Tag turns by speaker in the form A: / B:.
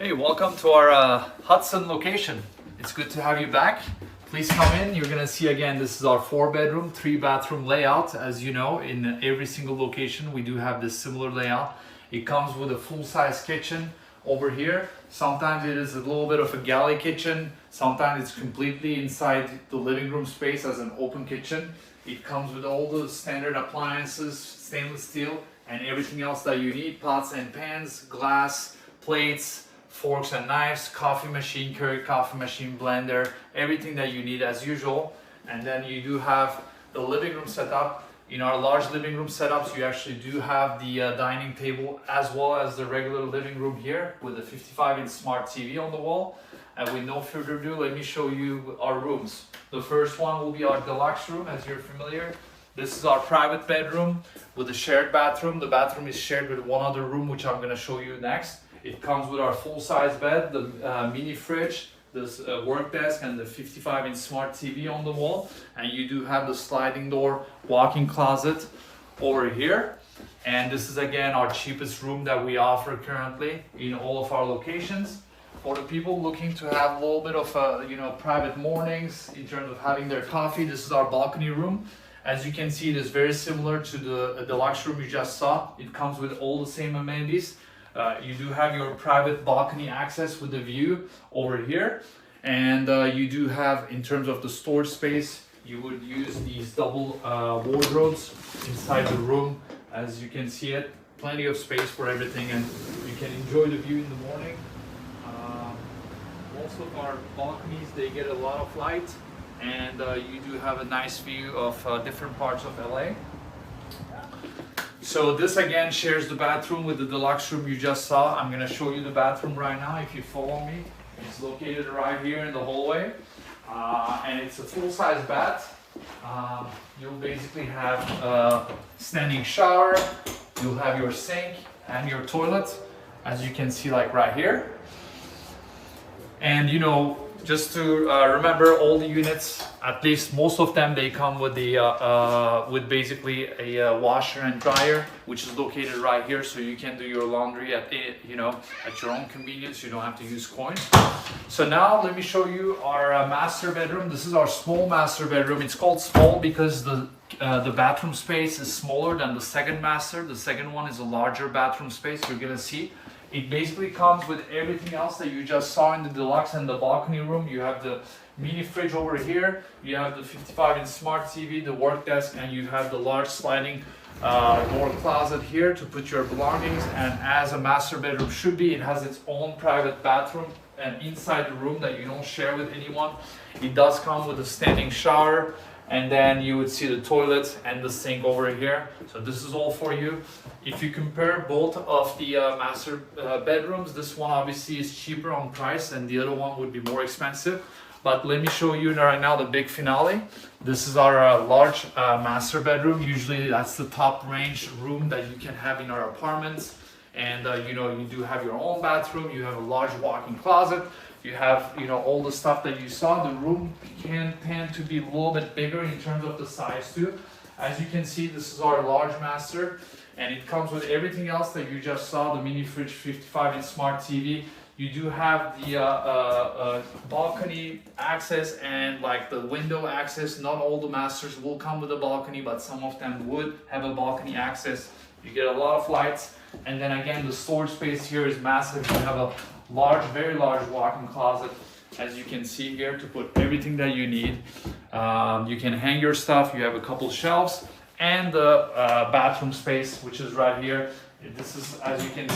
A: Hey, welcome to our Hudson location. It's good to have you back. Please come in. You're gonna see again, this is our 4-bedroom, 3-bathroom layout. As you know, in every single location, we do have this similar layout. It comes with a full-size kitchen over here. Sometimes it is a little bit of a galley kitchen. Sometimes it's completely inside the living room space as an open kitchen. It comes with all the standard appliances, stainless steel, and everything else that you need. Pots and pans, glass, plates, forks and knives, coffee machine, Keurig coffee machine, blender, everything that you need as usual. And then you do have the living room setup. In our large living room setups, you actually do have the dining table as well as the regular living room here with a 55-inch smart TV on the wall. And with no further ado, let me show you our rooms. The first one will be our deluxe room, as you're familiar. This is our private bedroom with a shared bathroom. The bathroom is shared with one other room, which I'm gonna show you next. It comes with our full-size bed, the mini fridge, this work desk, and the 55-inch smart TV on the wall. And you do have the sliding door walk-in closet over here. And this is again our cheapest room that we offer currently in all of our locations. For the people looking to have a little bit of private mornings in terms of having their coffee, this is our balcony room. As you can see, it is very similar to the deluxe room you just saw. It comes with all the same amenities. You do have your private balcony access with the view over here, and you do have, in terms of the storage space, you would use these double wardrobes inside the room. As you can see it, plenty of space for everything, and you can enjoy the view in the morning. Most of our balconies, they get a lot of light, and you do have a nice view of different parts of LA. So this again shares the bathroom with the deluxe room you just saw. I'm going to show you the bathroom right now if you follow me. It's located right here in the hallway, and it's a full-size bath. You'll basically have a standing shower, you'll have your sink and your toilet, as you can see, like right here. And just to remember, all the units, at least most of them, they come with the with basically a washer and dryer, which is located right here, so you can do your laundry at at your own convenience. You don't have to use coins. So now let me show you our master bedroom. This is our small master bedroom. It's called small because the bathroom space is smaller than the second master. The second one is a larger bathroom space. You're gonna see. It basically comes with everything else that you just saw in the deluxe and the balcony room. You have the mini fridge over here, you have the 55-inch smart TV, the work desk, and you have the large sliding door closet here to put your belongings. And as a master bedroom should be, it has its own private bathroom and inside the room that you don't share with anyone. It does come with a standing shower, and then you would see the toilet and the sink over here. So this is all for you. If you compare both of the master bedrooms, this one obviously is cheaper on price and the other one would be more expensive. But let me show you right now the big finale. This is our large master bedroom. Usually that's the top range room that you can have in our apartments. And you do have your own bathroom, you have a large walk-in closet, you have all the stuff that you saw. The room can tend to be a little bit bigger in terms of the size too. As you can see, this is our large master, and it comes with everything else that you just saw, the mini fridge, 55-inch smart TV. You do have the balcony access and like the window access. Not all the masters will come with a balcony, but some of them would have a balcony access. You get a lot of lights. And then again, the storage space here is massive. You have a large, very large walk-in closet, as you can see here, to put everything that you need. You can hang your stuff. You have a couple shelves and the bathroom space, which is right here. This is, as you can see,